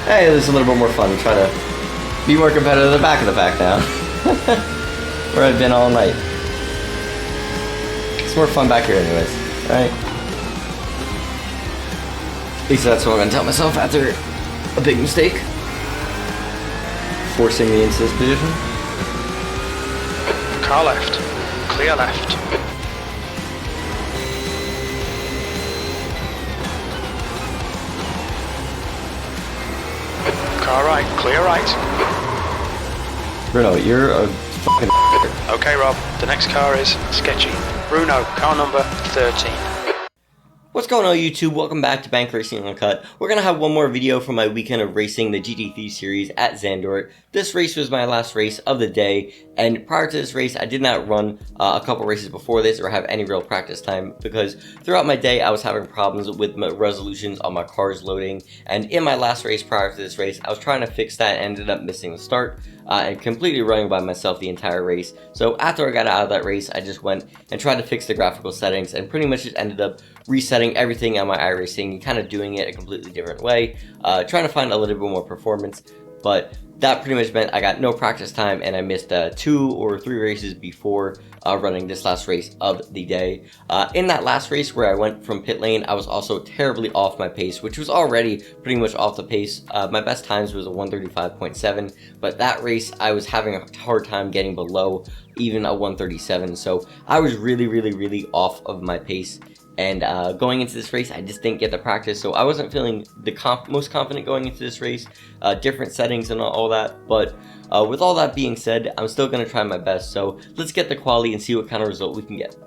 Hey, this is a little bit more fun. Try to be more competitive at the back of the pack now. Where I've been all night. It's more fun back here anyways, right? At least that's what I'm gonna tell myself after a big mistake. Forcing me into this position. Car left. Clear left. Car right. Clear right. Bruno, you're a fucking Okay, Rob. The next car is sketchy. Bruno, car number 13. What's going on YouTube? Welcome back to Bank Racing Uncut. We're going to have one more video from my weekend of racing the GT3 series at Zandvoort. This race was my last race of the day, and prior to this race I did not run a couple races before this or have any real practice time because throughout my day I was having problems with my resolutions on my car's loading, and in my last race prior to this race I was trying to fix that and ended up missing the start and completely running by myself the entire race. So after I got out of that race I just went and tried to fix the graphical settings and pretty much just ended up resetting everything on my iRacing and kind of doing it a completely different way, trying to find a little bit more performance, but that pretty much meant I got no practice time and I missed 2 or 3 races before running this last race of the day. In that last race where I went from pit lane, I was also terribly off my pace, which was already pretty much off the pace. My best times was a 135.7, but that race I was having a hard time getting below even a 137, so I was really off of my pace. And going into this race, I just didn't get the practice, so I wasn't feeling the most confident going into this race. Different settings and all that, but with all that being said, I'm still going to try my best. So let's get the quali and see what kind of result we can get.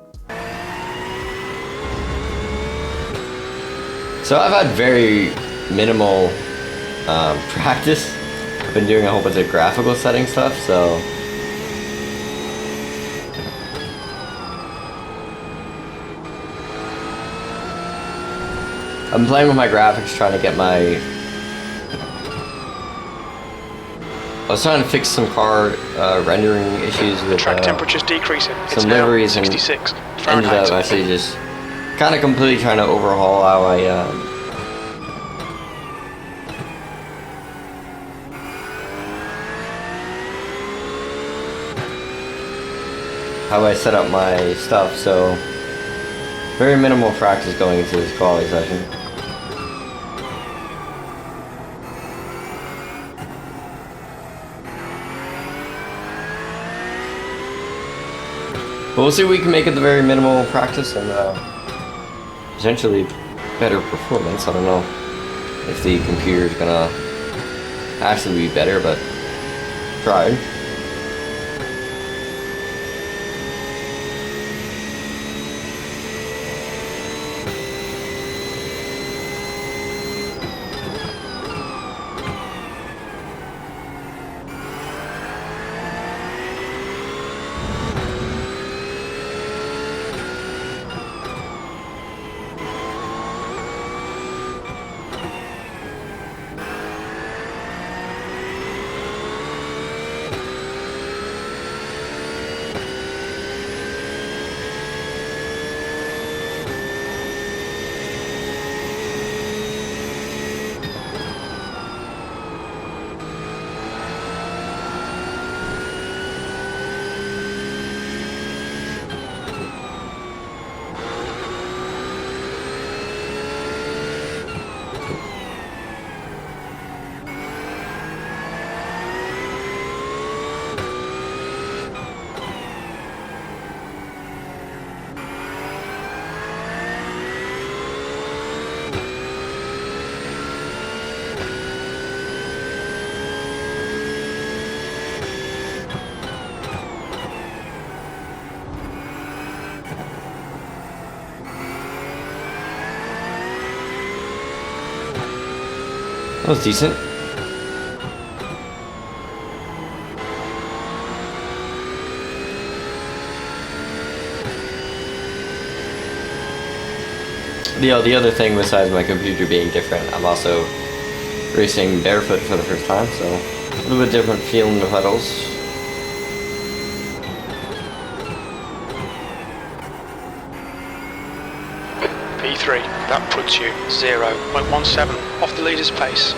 So I've had very minimal practice. I've been doing a whole bunch of graphical setting stuff, so I'm playing with my graphics, trying to get my... I was trying to fix some car rendering issues with track temperatures decreasing. Some liveries, and ended up actually just kind of completely trying to overhaul how I set up my stuff. So very minimal practice going into this quali session. But we'll see if we can make it the very minimal practice and potentially better performance. I don't know if the computer is gonna actually be better, but try. That was decent. The other thing besides my computer being different, I'm also racing barefoot for the first time, so a little bit different feeling the pedals. P3, that puts you 0.17 off the leader's pace.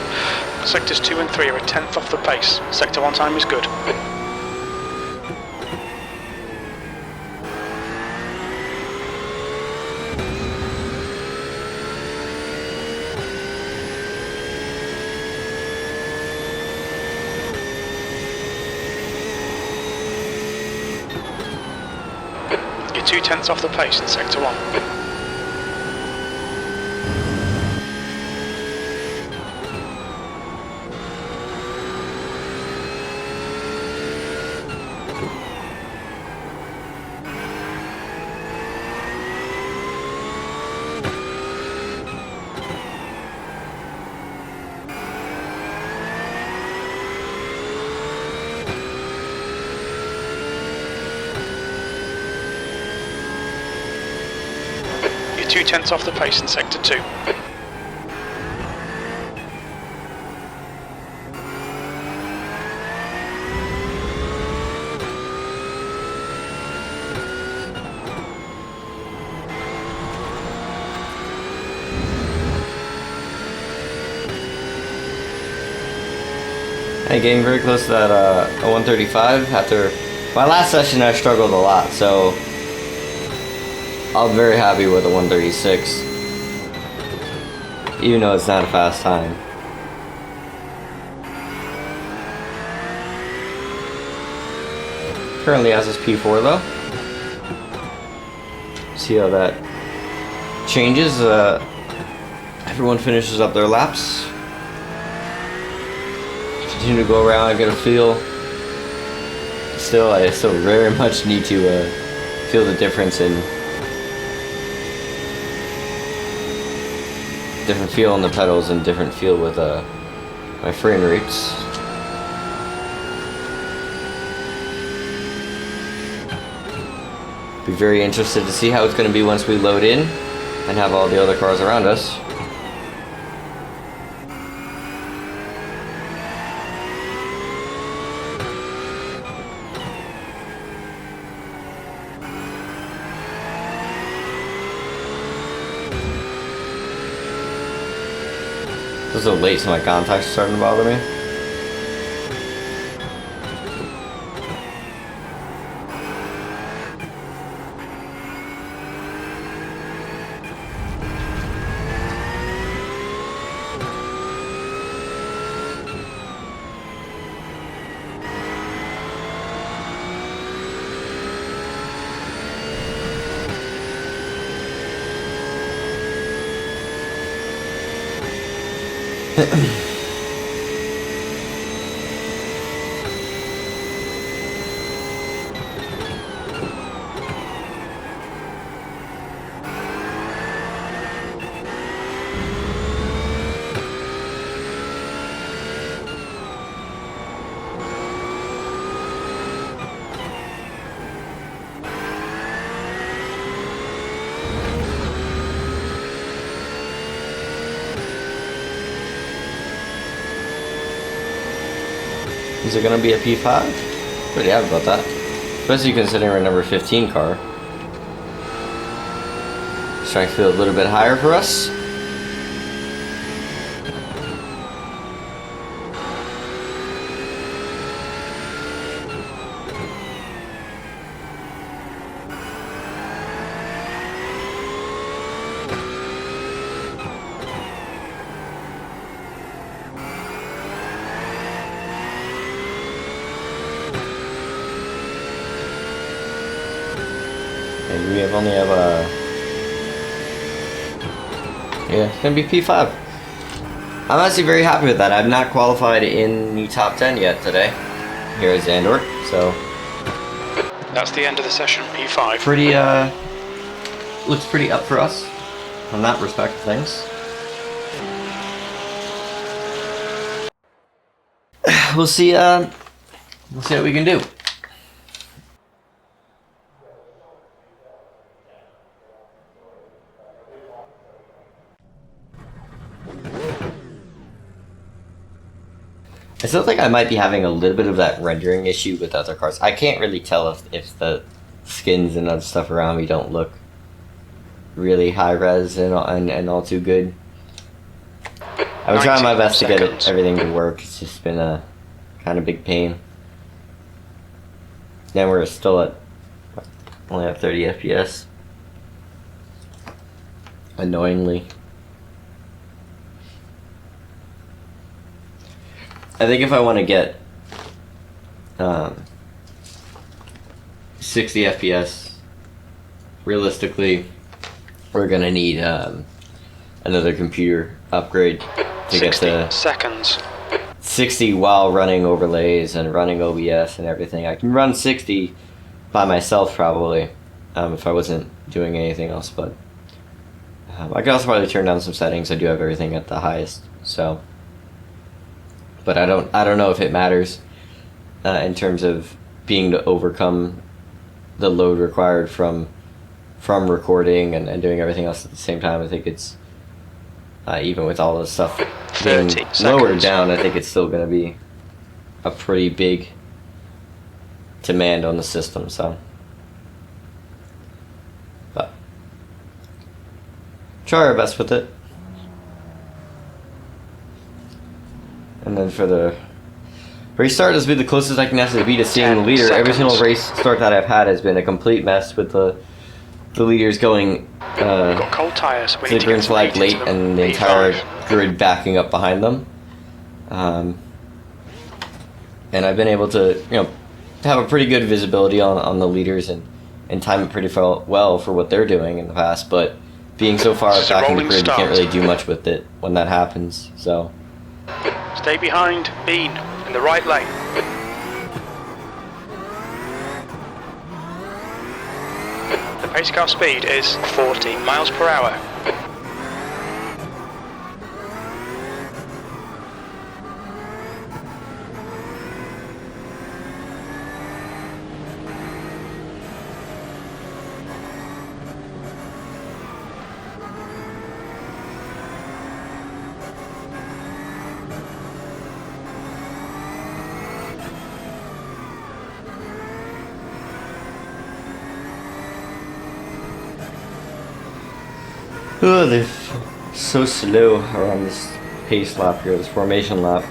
Sectors 2 and 3 are a tenth off the pace. Sector 1 time is good. You're 2 tenths off the pace in Sector 1. You're 2 tenths off the pace in Sector 2. Hey, getting very close to that a 135. After my last session, I struggled a lot, so I'm very happy with a 136, even though it's not a fast time. Currently has his P4 though. See how that changes. Everyone finishes up their laps. Continue to go around and get a feel. I still very much need to feel the difference in different feel on the pedals and different feel with my frame rates. Be very interested to see how it's going to be once we load in and have all the other cars around us. It's so late, so my contacts are starting to bother me. Is it going to be a P5? Pretty happy about that. Especially considering we're number 15 car. Strike feel a little bit higher for us. And we only have a... Yeah, it's gonna be P5. I'm actually very happy with that. I've not qualified in the top 10 yet today here at Zandvoort, so That's the end of the session, P5. pretty looks pretty up for us from that respect of things. We'll see what we can do. It feels like I might be having a little bit of that rendering issue with other cars. I can't really tell if the skins and other stuff around me don't look really high res and all too good. I'm trying my 90 best to get seconds. everything to work. It's just been a kind of big pain. Then we're still at only at 30 FPS. Annoyingly. I think if I want to get 60 FPS, realistically, we're gonna need another computer upgrade to get 60 to seconds. 60 while running overlays and running OBS and everything. I can run 60 by myself probably if I wasn't doing anything else, but I could also probably turn down some settings. I do have everything at the highest, so. But I don't know if it matters in terms of being to overcome the load required from recording and doing everything else at the same time. I think it's even with all this stuff being 30 lowered seconds. down, I think it's still going to be a pretty big demand on the system. So, but try our best with it. And then for the race start, this will be the closest I can actually be to seeing the 10 leader. Every seconds. single race start that I've had has been a complete mess with the leaders going Got cold tyres. We need to flicker and get some flag heat late into them. and the entire P5. grid backing up behind them. And I've been able to, have a pretty good visibility on the leaders and time it pretty well for what they're doing in the past. But being so far This is a back in the rolling grid, you can't start. really do much with it when that happens. So. Stay behind Bean in the right lane. The pace car speed is 40 miles per hour. Oh, they're so slow around this pace lap here, this formation lap.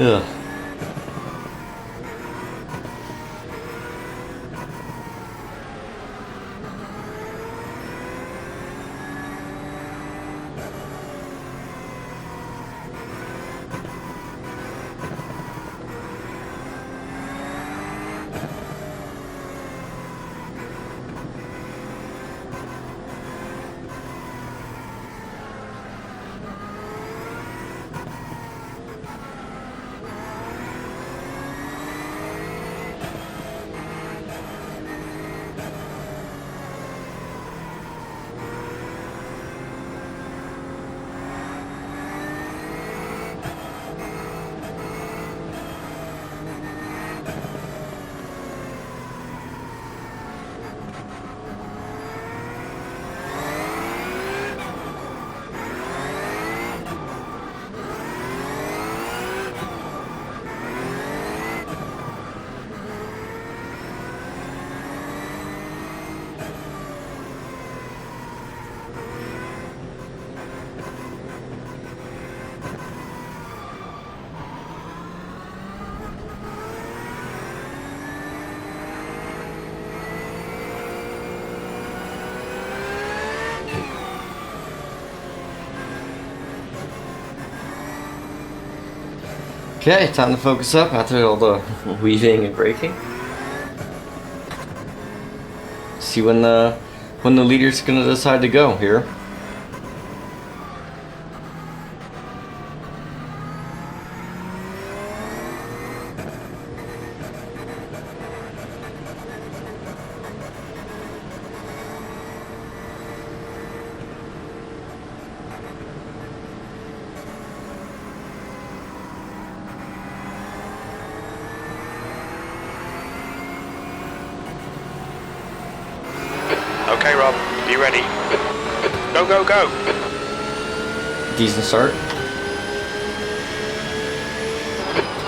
Ugh. Okay, time to focus up after all the weaving and braking. See when the leader's gonna decide to go here. Okay, Rob, be ready. Go, go, go. Decent start.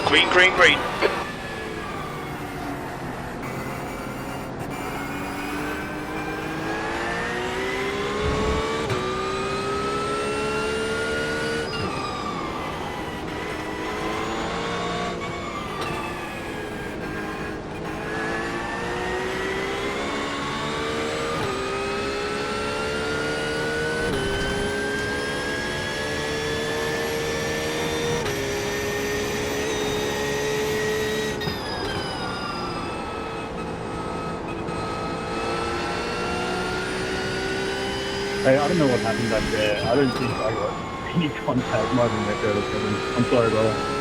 Green, green, green. Hey, I don't know what happened back there. I don't think I got any contact. Might have been that or something. I'm sorry, brother.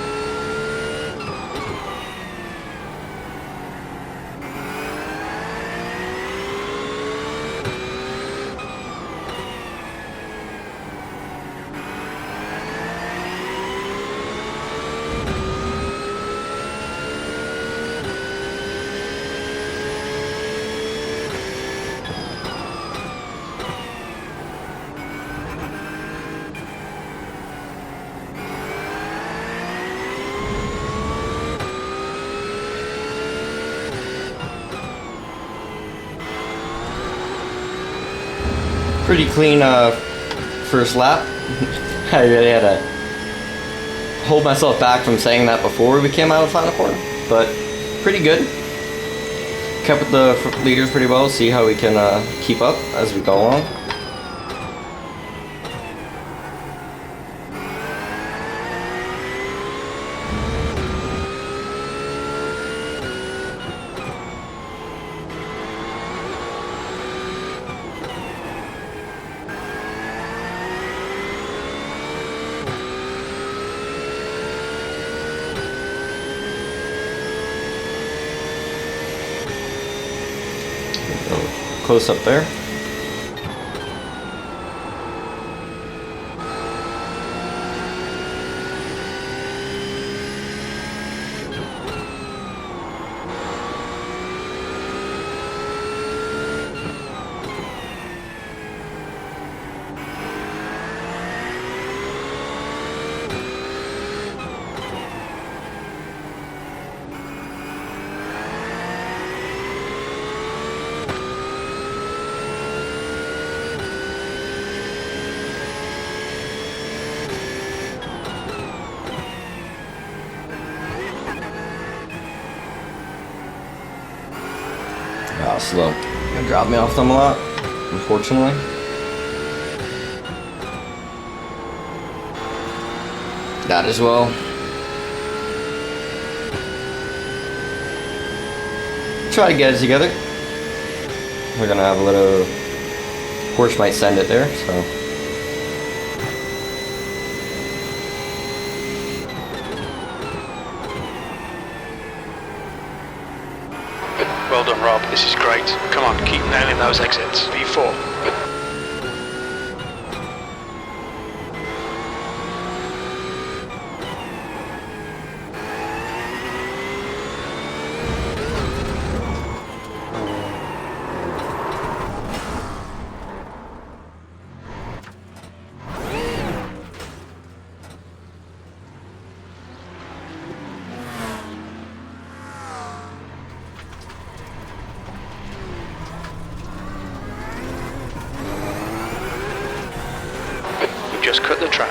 Pretty clean first lap. I really had to hold myself back from saying that before we came out of the final corner, but pretty good. Kept with the leaders pretty well. See how we can keep up as we go along. Close up there. Slow. It dropped me off them a lot, unfortunately. That as well. Try to get it together. We're gonna have a little. Porsche might send it there, so. Well done, Rob. This is great. Come on, keep nailing those exits. V4. Just cut the track.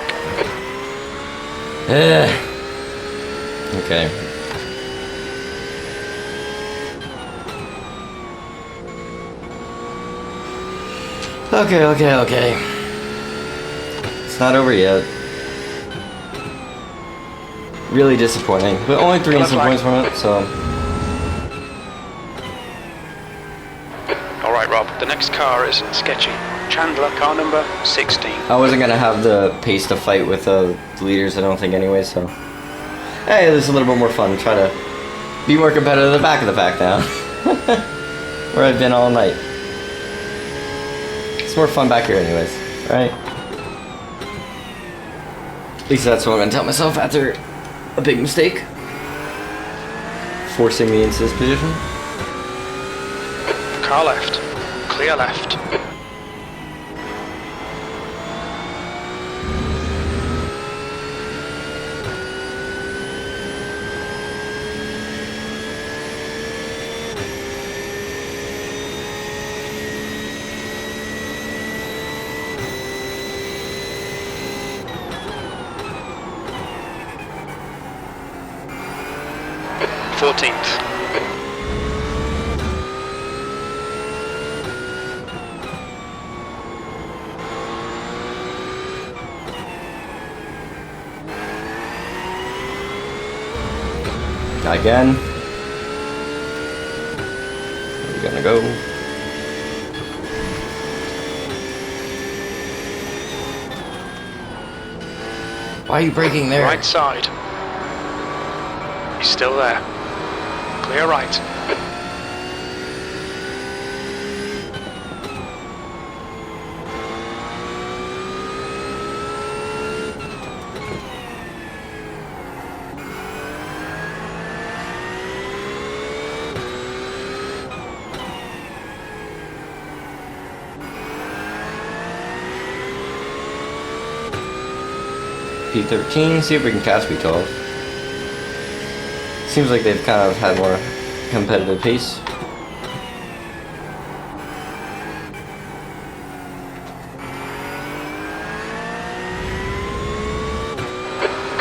Okay. Okay. It's not over yet. Really disappointing, but only 3 instant points from it, so. Alright, Rob, the next car is sketchy. Chandler, car number 16. I wasn't gonna have the pace to fight with the leaders, I don't think, anyway, so. Hey, this is a little bit more fun. Try to be more competitive at the back of the pack now. Where I've been all night. It's more fun back here anyways, right? At least that's what I'm gonna tell myself after a big mistake. Forcing me into this position. Car left. Clear left. Fourteenth. Again. We're gonna go. Why are you braking there? Right side. He's still there. Clear right. P13, see if we can catch P12. Seems like they've kind of had more competitive pace.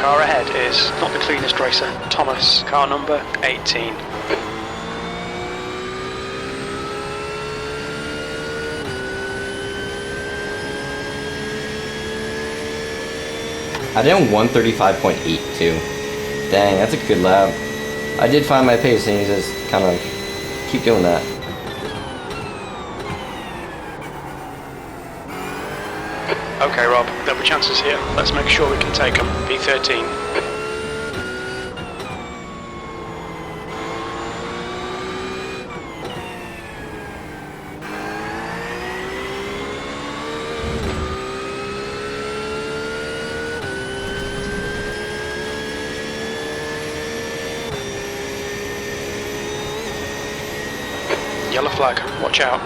Car ahead is not the cleanest racer. Thomas, car number 18. I did on 135.82. Dang, that's a good lap. I did find my pace and you just kind of keep doing that. Okay, Rob, there'll be chances here. Let's make sure we can take them. P13. Yellow flag, watch out.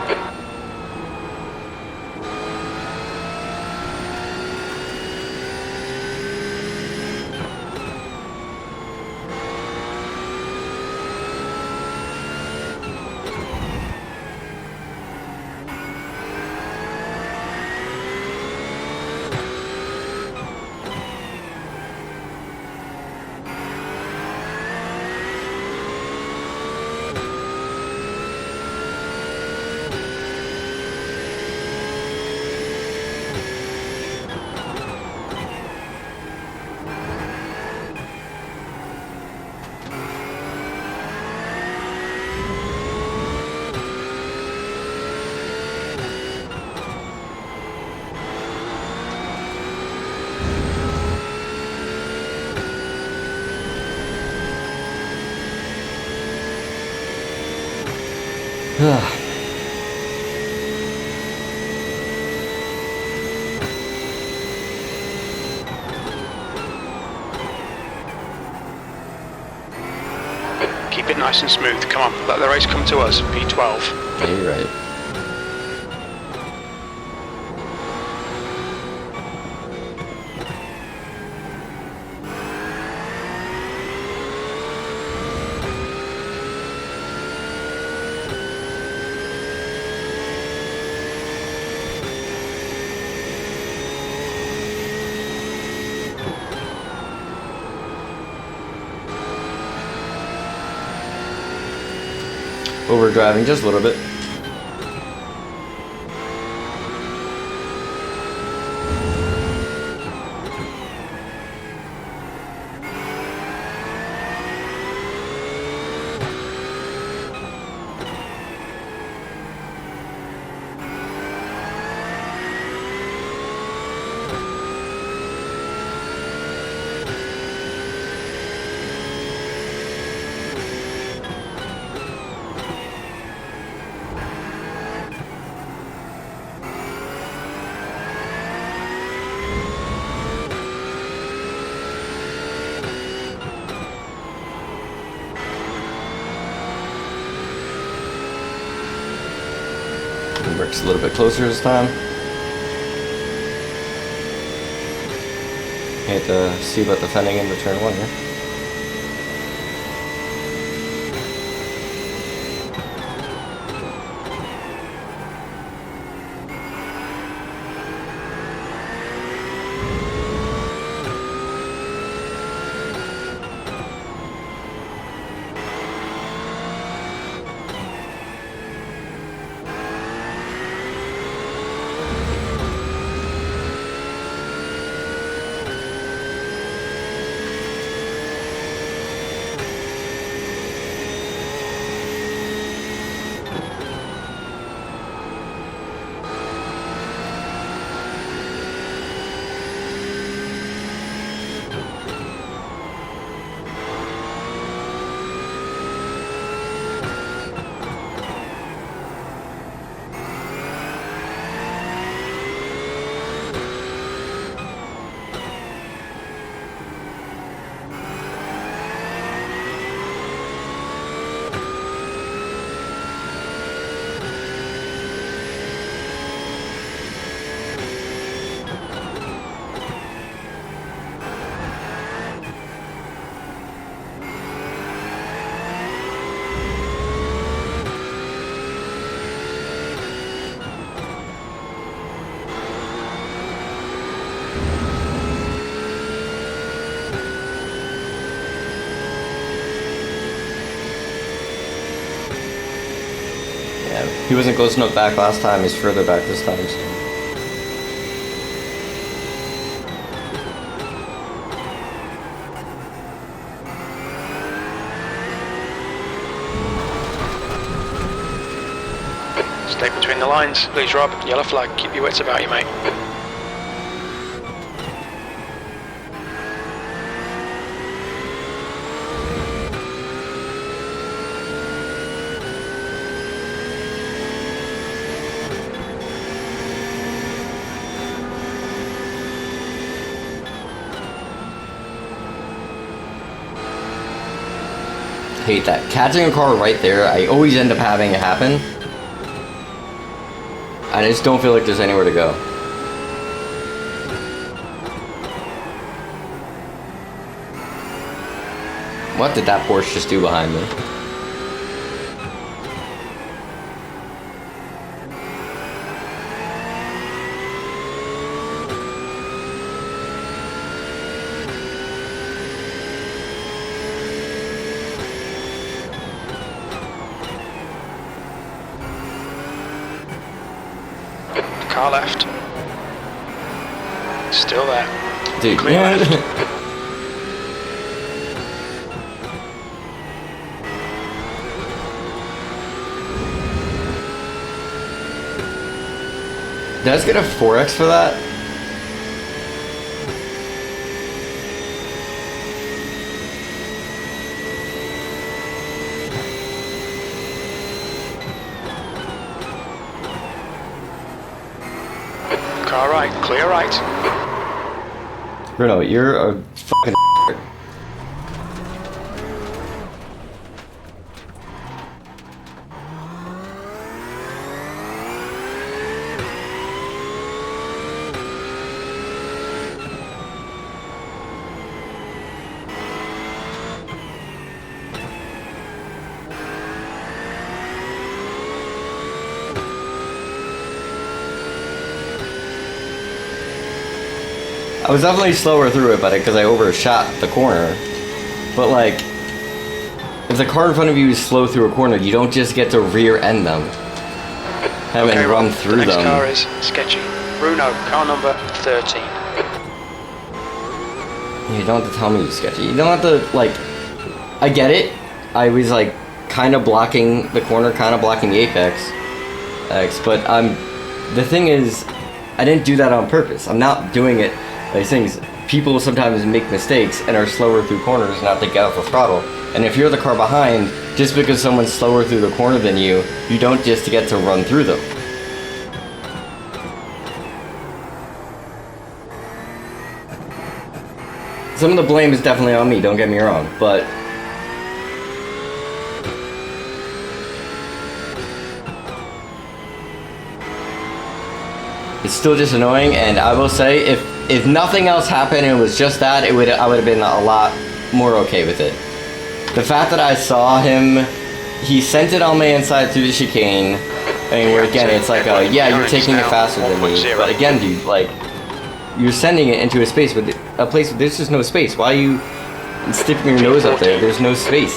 Keep it nice and smooth. Come on, let the race come to us. P12. Yeah, you're right. Overdriving just a little bit. the brakes a little bit closer this time. Hate to see about the fending into turn 1 here. He wasn't close enough back last time, he's further back this time, so. Stay between the lines, please Rob. Yellow flag, keep your wits about you, mate. Hate that. Catching a car right there, I always end up having it happen. I just don't feel like there's anywhere to go. What did that Porsche just do behind me? Car left. Still there. Dude, Clear left. Did I just get a 4X for that? Car right, clear right. Bruno, you're a fucking I was definitely slower through it, but because I overshot the corner. But like, if the car in front of you is slow through a corner, you don't just get to rear end them. Have Okay, and run Rob, through the next them. car is sketchy. Bruno, car number 13. You don't have to tell me you're sketchy. You don't have to, like, I get it. I was like kind of blocking the corner, kind of blocking the apex. But the thing is, I didn't do that on purpose. I'm not doing it. These things, people sometimes make mistakes and are slower through corners not to get off the throttle. And if you're the car behind, just because someone's slower through the corner than you, you don't just get to run through them. Some of the blame is definitely on me, don't get me wrong, but it's still just annoying. And I will say, if nothing else happened and it was just that, I would have been a lot more okay with it. The fact that I saw him, he sent it on my inside through the chicane. I mean, where again, it's like, yeah, you're taking it faster than me. But again, dude, like, you're sending it into a place where there's just no space. Why are you sticking your nose up there? There's no space.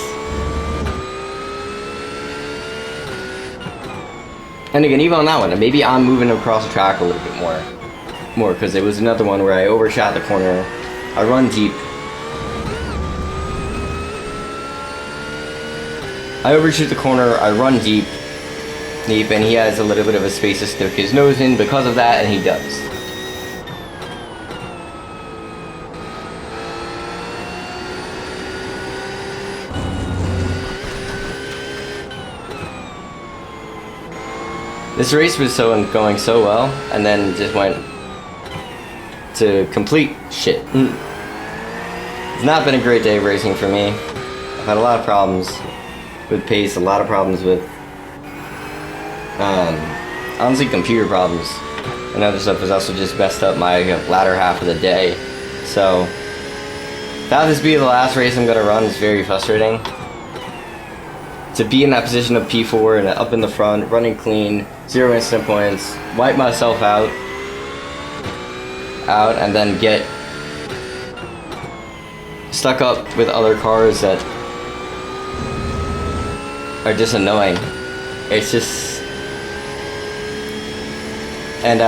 And again, even on that one, maybe I'm moving across the track a little bit more, because it was another one where I overshot the corner. I run deep. I overshoot the corner, I run deep, and he has a little bit of a space to stick his nose in because of that, and he does. This race was going so well, and then just went to complete shit. It's not been a great day of racing for me. I've had a lot of problems with pace, a lot of problems with, honestly, computer problems. And other stuff has also just messed up my latter half of the day. So, to have this be the last race I'm going to run is very frustrating. To be in that position of P4 and up in the front, running clean, 0 incident points, wipe myself out, and then get stuck up with other cars that are just annoying. It's just, and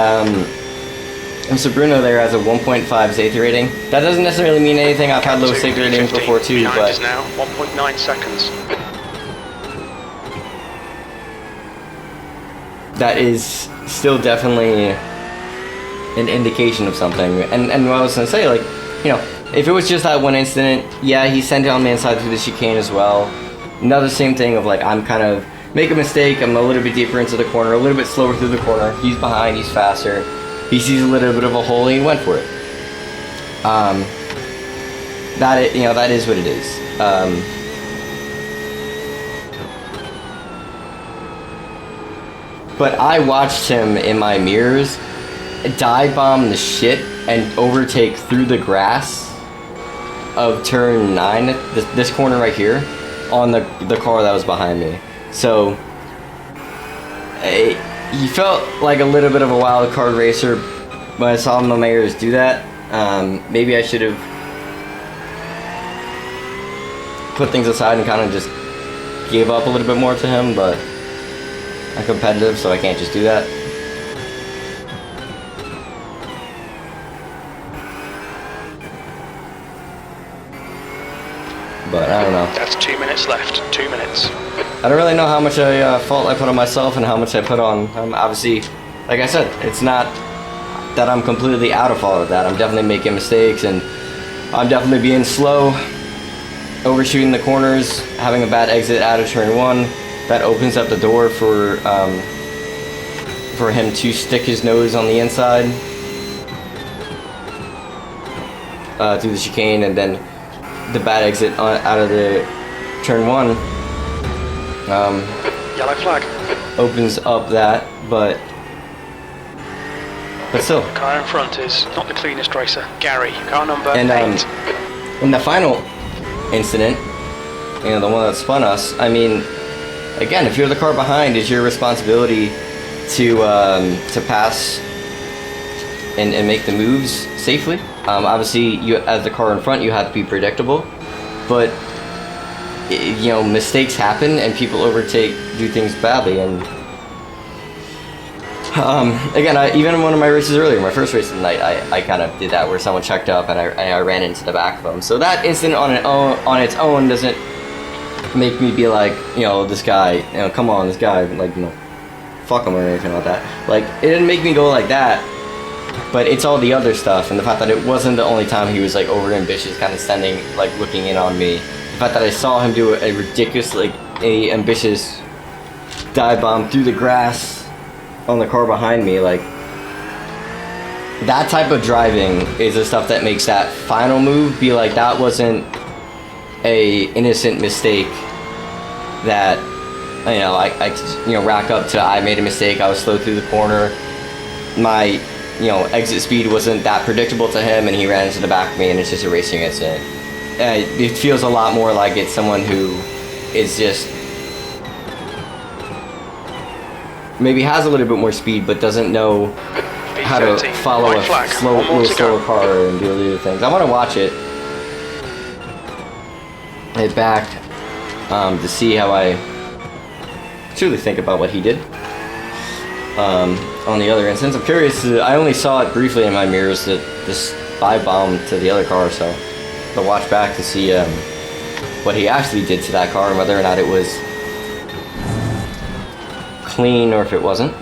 Mr. Bruno there has a 1.5 safety rating. That doesn't necessarily mean anything. I've had low safety ratings before too, but is now 1.9 seconds. that is still definitely an indication of something. And what I was gonna say, like, you know, if it was just that one incident, yeah, he sent it on the inside through the chicane as well. Another same thing of like, I'm kind of make a mistake, I'm a little bit deeper into the corner, a little bit slower through the corner, he's behind, he's faster, he sees a little bit of a hole and he went for it. That is what it is. But I watched him in my mirrors dive bomb the shit and overtake through the grass of turn 9, this corner right here, on the car that was behind me. So he felt like a little bit of a wild card racer when I saw him in my mirrors do that. Maybe I should have put things aside and kind of just gave up a little bit more to him, but I'm competitive, so I can't just do that. But I don't know. That's 2 minutes left. 2 minutes. I don't really know how much fault I put on myself and how much I put on. Obviously, like I said, it's not that I'm completely out of fault with that. I'm definitely making mistakes, and I'm definitely being slow, overshooting the corners, having a bad exit out of turn 1. That opens up the door for him to stick his nose on the inside through the chicane, and then the bad exit out of the turn 1 Yellow flag. opens up that, but still. The car in front is not the cleanest racer. Gary, car number 8. In the final incident, you know, the one that spun us, I mean, again, if you're the car behind, it's your responsibility to pass and make the moves safely. Obviously, you as the car in front, you have to be predictable, but you know, mistakes happen and people do things badly. And again, even in one of my races earlier, my first race of the night, I kind of did that where someone checked up and I ran into the back of them. So that incident on its own doesn't make me be like, you know, this guy, you know, come on, this guy, like, you know, fuck him or anything like that. Like, it didn't make me go like that, but it's all the other stuff, and the fact that it wasn't the only time he was like over ambitious, kind of standing, like looking in on me. The fact that I saw him do a ridiculous, like, a ambitious dive bomb through the grass on the car behind me, like, that type of driving is the stuff that makes that final move be like, that wasn't a innocent mistake that, you know, I rack up to, I made a mistake, I was slow through the corner, my you know, exit speed wasn't that predictable to him, and he ran into the back of me, and it's just a racing incident. It feels a lot more like it's someone who is just maybe has a little bit more speed, but doesn't know how to follow a slower car and do the things. I want to watch it. Head back to see how I truly think about what he did. On the other instance, I'm curious. I only saw it briefly in my mirrors that this dive bomb to the other car, so to watch back to see what he actually did to that car and whether or not it was clean or if it wasn't.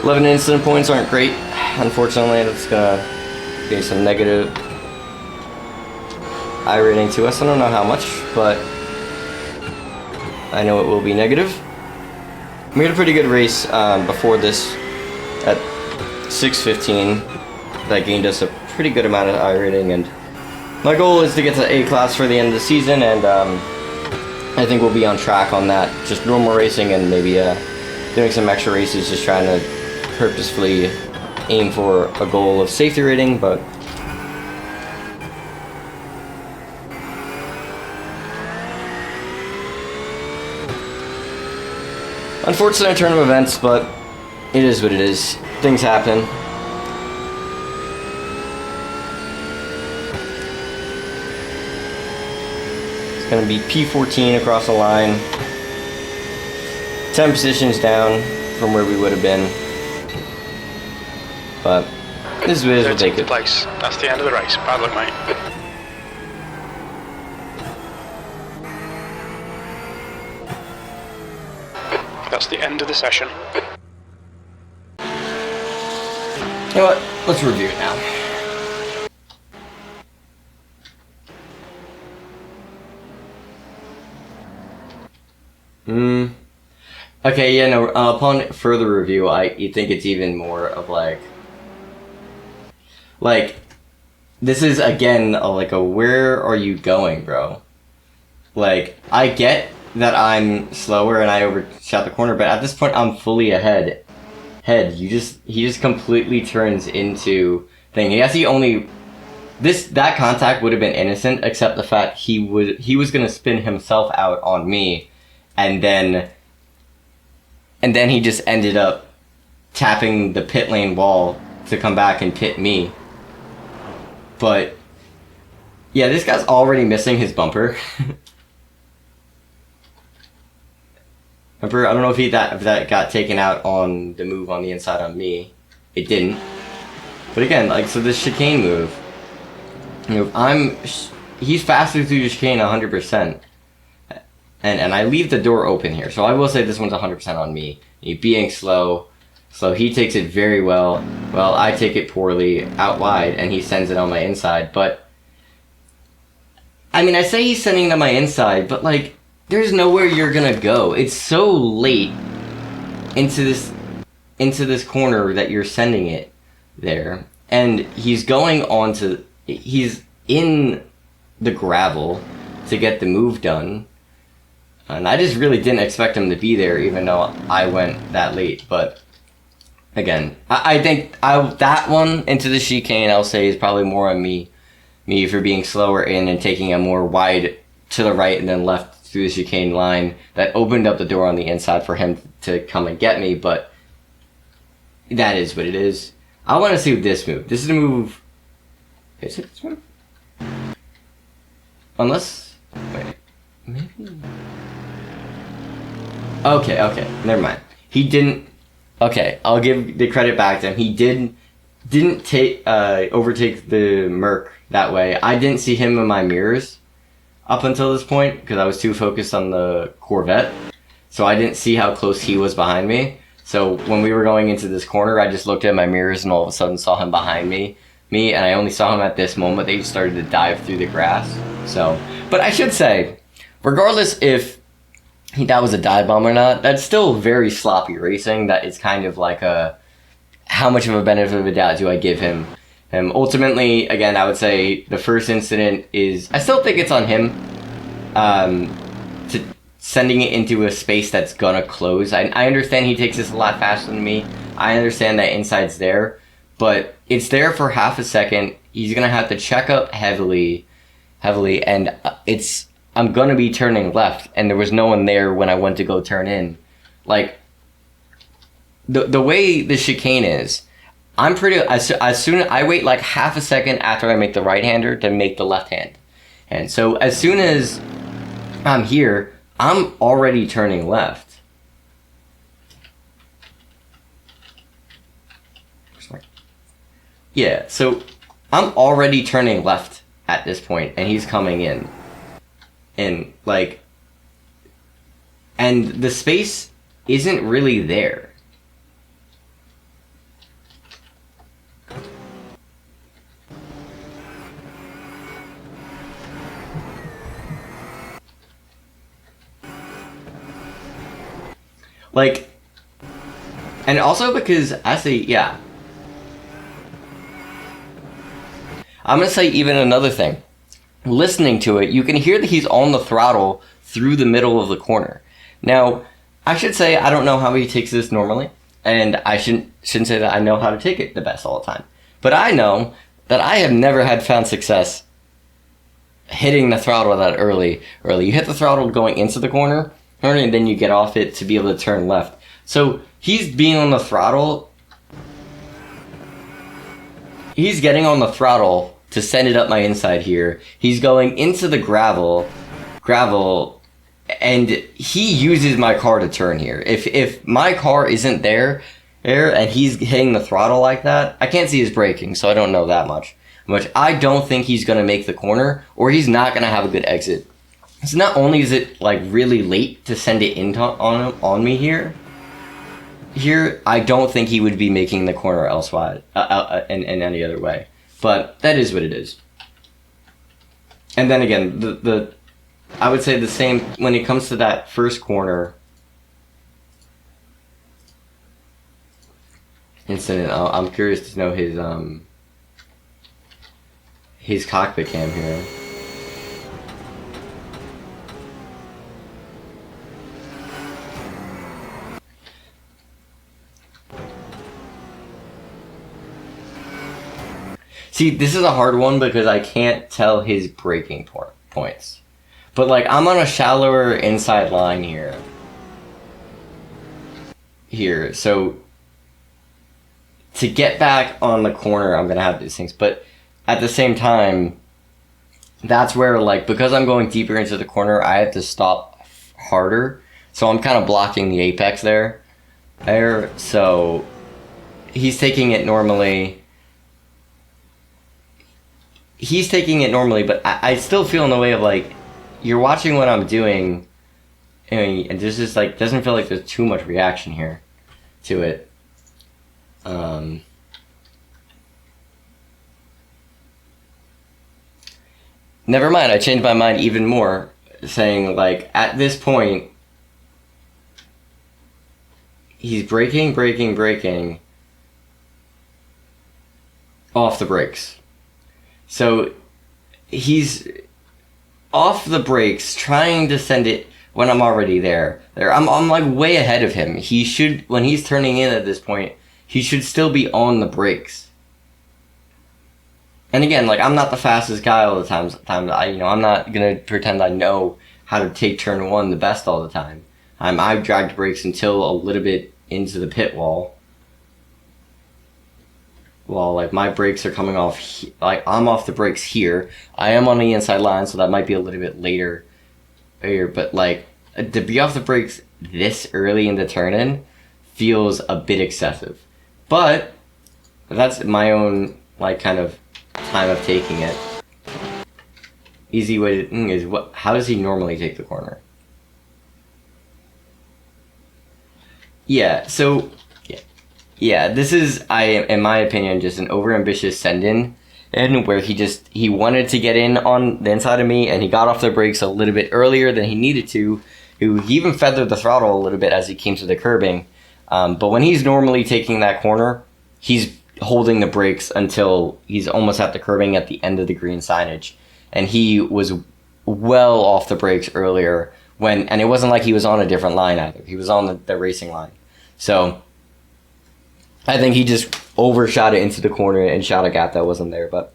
11 incident points aren't great. Unfortunately, that's gonna be some negative iRating to us. I don't know how much, but I know it will be negative. We had a pretty good race before this at 6:15. That gained us a pretty good amount of iRating, and my goal is to get to A class for the end of the season, and I think we'll be on track on that. Just normal racing and maybe doing some extra races, just trying to purposefully aim for a goal of safety rating, but unfortunate turn of events, but it is what it is. Things happen. It's going to be P14 across the line. 10 positions down from where we would have been. But this is what it is. We'll take it. Place. That's the end of the race. Bad luck, mate. That's the end of the session. You know what? Let's review it now. Okay, yeah, no, upon further review, you think it's even more of like, this is, again, like a, where are you going, bro? Like, I get that I'm slower and I overshot the corner, but at this point, I'm fully ahead. He just completely turns into thing. That contact would have been innocent, except the fact he was gonna spin himself out on me, and then he just ended up tapping the pit lane wall to come back and pit me. But yeah, this guy's already missing his bumper. Remember, I don't know if that got taken out on the move on the inside on me. It didn't. But again, like, so this chicane move, you know, he's faster through the chicane 100%. And I leave the door open here, so I will say this one's 100% on me. Being slow, he takes it very well. Well, I take it poorly out wide, and he sends it on my inside. But I mean, I say he's sending it on my inside, but like, there's nowhere you're gonna go. It's so late into this corner that you're sending it there, and he's in the gravel to get the move done. And I just really didn't expect him to be there, even though I went that late. But again, I think that one into the chicane, I'll say, is probably more on me for being slower in and taking a more wide to the right and then left through the chicane line that opened up the door on the inside for him to come and get me. But that is what it is. I want to see this move. This is a move. Is it this move? Unless, wait, maybe. Okay, never mind. He didn't. Okay, I'll give the credit back to him. He didn't overtake the Merc that way. I didn't see him in my mirrors up until this point because I was too focused on the Corvette. So I didn't see how close he was behind me. So when we were going into this corner, I just looked at my mirrors and all of a sudden saw him behind me, and I only saw him at this moment. They started to dive through the grass. So, but I should say, regardless if that was a dive bomb or not, that's still very sloppy racing. That is kind of like how much of a benefit of the doubt do I give him? Ultimately, again, I would say the first incident is, I still think it's on him sending it into a space that's gonna close. I understand he takes this a lot faster than me. I understand that inside's there, but it's there for half a second. He's gonna have to check up heavily, and I'm gonna be turning left, and there was no one there when I went to go turn in. Like, the way the chicane is, I'm pretty, as soon as I wait like half a second after I make the right-hander to make the left hand. And so as soon as I'm here, I'm already turning left. Yeah, so I'm already turning left at this point, and he's coming in. And like, and the space isn't really there. Like, and also because actually, yeah. I'm gonna say even another thing. Listening to it, you can hear that he's on the throttle through the middle of the corner. Now, I should say I don't know how he takes this normally, and I shouldn't say that I know how to take it the best all the time. But I know that I have never had found success hitting the throttle that early. You hit the throttle going into the corner, and then you get off it to be able to turn left. So he's being on the throttle. He's getting on the throttle to send it up my inside here. He's going into the gravel, and he uses my car to turn here. If my car isn't there, and he's hitting the throttle like that, I can't see his braking, so I don't know that much. I don't think he's going to make the corner, or he's not going to have a good exit. So not only is it like really late to send it in on me here, I don't think he would be making the corner elsewise in any other way. But that is what it is. And then again, I would say the same when it comes to that first corner incident. I'm curious to know his cockpit cam here. See, this is a hard one because I can't tell his braking points. But like, I'm on a shallower inside line here. So to get back on the corner, I'm gonna have these things. But at the same time, that's where like, because I'm going deeper into the corner, I have to stop harder. So I'm kind of blocking the apex there. So he's taking it normally. But I still feel in the way of like, you're watching what I'm doing, and there's just like, doesn't feel like there's too much reaction here to it. Never mind, I changed my mind even more, saying like, at this point, he's braking off the brakes. So he's off the brakes, trying to send it when I'm already there. I'm like way ahead of him. He should, when he's turning in at this point, he should still be on the brakes. And again, like, I'm not the fastest guy all the time. I'm not gonna pretend I know how to take turn one the best all the time. I've dragged brakes until a little bit into the pit wall. Well, like, my brakes are coming off, like, I'm off the brakes here. I am on the inside line, so that might be a little bit later. But, like, to be off the brakes this early in the turn-in feels a bit excessive. But that's my own, like, kind of time of taking it. Easy way to is how does he normally take the corner? Yeah, so yeah, this is, in my opinion, just an overambitious send-in, and where he wanted to get in on the inside of me, and he got off the brakes a little bit earlier than he needed to. He even feathered the throttle a little bit as he came to the curbing. But when he's normally taking that corner, he's holding the brakes until he's almost at the curbing at the end of the green signage. And he was well off the brakes earlier And it wasn't like he was on a different line either. He was on the racing line. So I think he just overshot it into the corner and shot a gap that wasn't there. But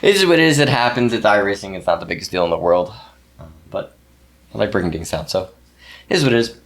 it is what it is. It happens. It's iRacing. It's not the biggest deal in the world. But I like breaking things down. So it is what it is.